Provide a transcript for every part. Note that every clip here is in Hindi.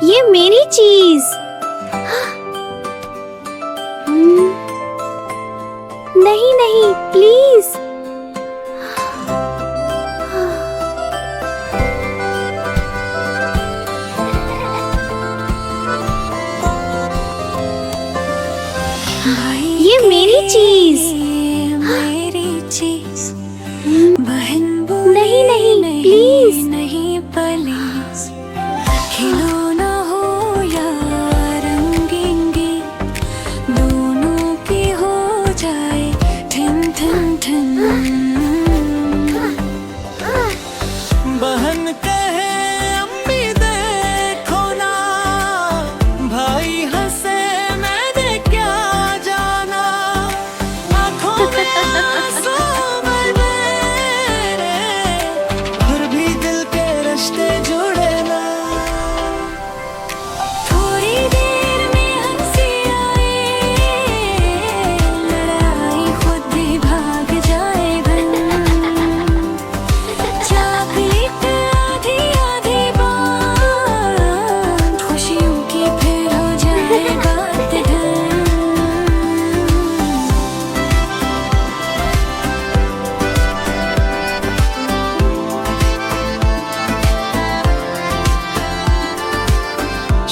ये मेरी चीज। नहीं नहीं, प्लीज। ये मेरी चीज। मेरी चीज बहन नहीं नहीं, प्लीज। नहीं प्लीज। खिलौना हो या रंगीन गीत, दोनों की हो जाए ठिन ठिन ठिन। बहन कहे अम्मी देखो ना, भाई हंसे मैंने क्या जाना। आँखों में आंसू मेरे, फिर भी दिल के रिश्ते जुड़े ना। थोड़ी देर में हंसी आए, लड़ाई खुद ही भाग जाए घन। चॉकलेट आधी आधी बात, खुशियों की फिर हो जाए बात ढंग।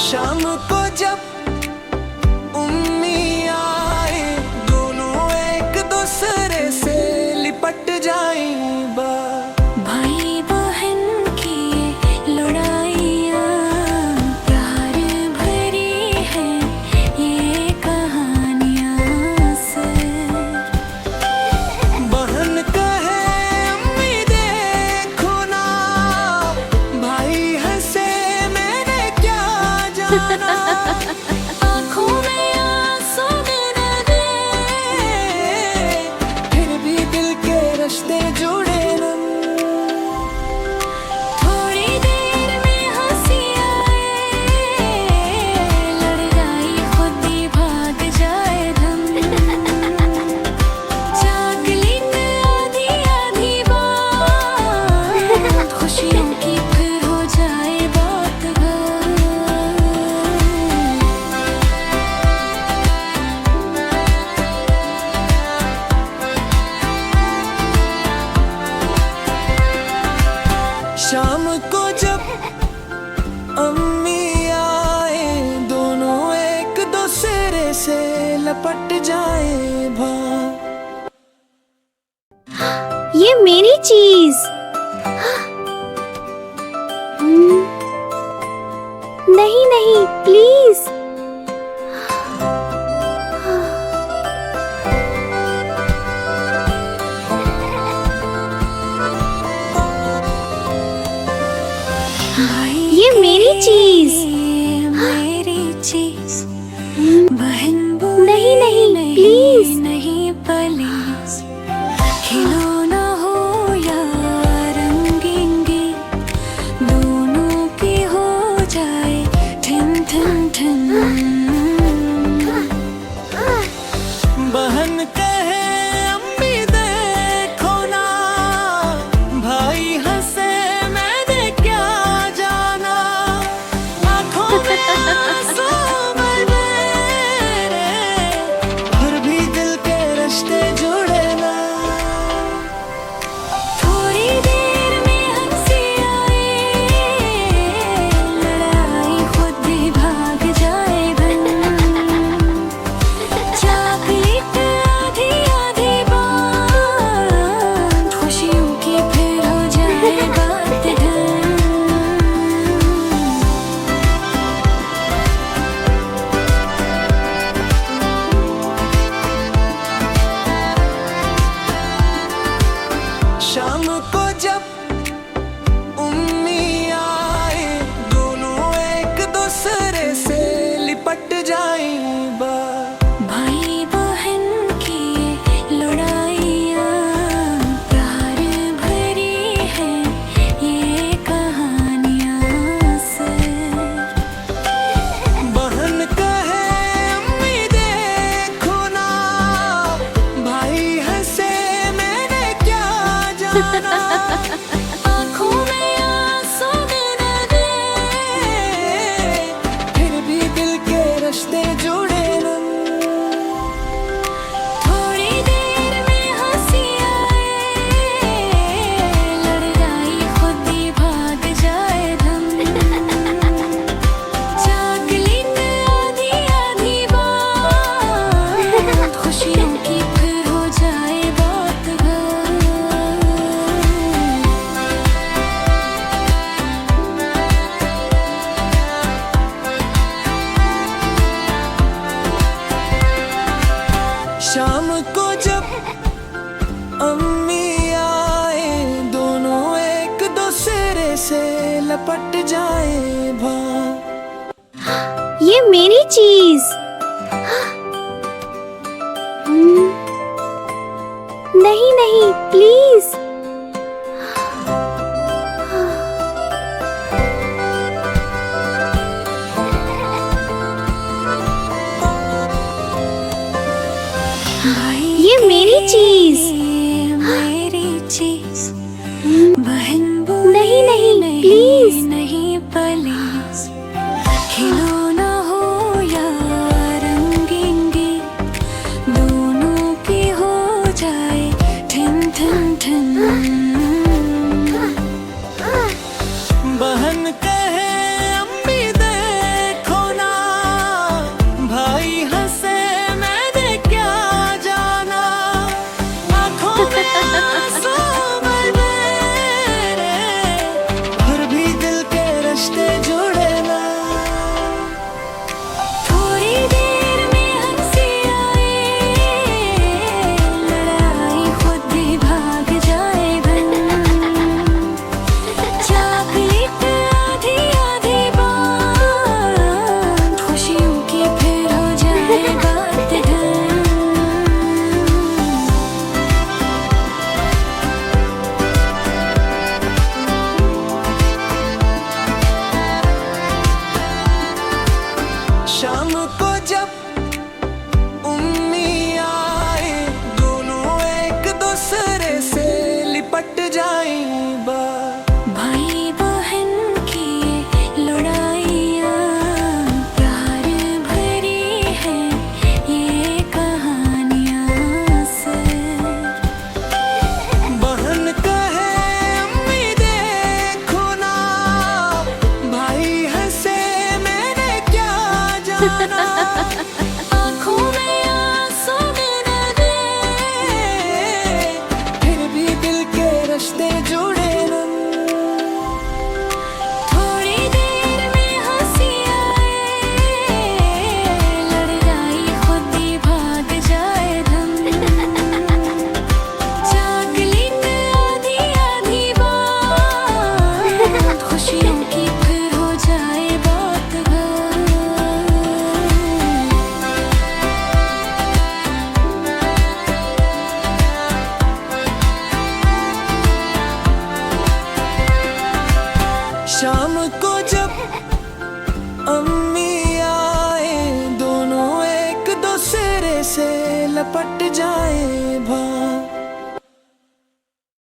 शाम को जब उम्मी आए, दोनों एक दूसरे से लिपट जाए। भाई बहन की लड़ाइयाँ प्यार भरी है ये कहानियाँ से। बहन कहे अम्मी देखो ना, भाई हंसे मैंने क्या जाना। आँखों में आंसू न दे, फिर भी दिल के रिश्ते जुड़े ना। थोड़ी देर में हंसी आए, लड़ाई खुद ही भाग जाए धम। चॉकलेट आधी आधी बात, खुशियों की फिर हो जाए बात घन। शाम को जब अम्मी आए, दोनों एक दूसरे से लपट जाए भा। ये मेरी चीज। नहीं नहीं, प्लीज। ये मेरी चीज। मेरी चीज बहन नहीं नहीं, प्लीज। नहीं प्लीज। खिलौना हो या रंगीन गीत, दोनों की हो जाए ठिन ठिन ठिन। बहन कहे अम्मी देखो ना, भाई हंसे मैंने क्या जाना। लपट जाए भा। ये मेरी चीज। नहीं नहीं प्लीज। ये मेरी चीज। मेरी चीज बहन नहीं नहीं प्लीज। नहीं प्लीज। खिलौना हो या रंगीन गीत, दोनों की हो जाए ठिन ठिन ठिन। बहन कहे अम्मी देखो ना, भाई हंसे मैंने क्या जाना, आंखों में आंसू मेरे, फिर भी दिल के रिश्ते जुड़े ना। थोड़ी देर में हंसी आए, लड़ाई खुद ही भाग जाए बन। चॉकलेट आधी आधी बात, खुशियों की फिर हो जाए बात ढंग। शाम को जब उम्मी आए, दोनों एक दूसरे से लिपट जाए बा। भाई बहन की लड़ाइयाँ प्यार भरी है ये कहानियाँ से। बहन कहे अम्मी देखो ना, भाई हंसे मैंने क्या जाना, आँखों में आंसू न दे, फिर भी दिल के रिश्ते जुड़े ना। थोड़ी देर में हंसी आए, लड़ाई खुद ही भाग जाए धम। चॉकलेट आधी आधी बात, खुशियों की फिर हो जाए बात घर। शाम को जब अम्मी आए, दोनों एक दूसरे से लपट जाए भा।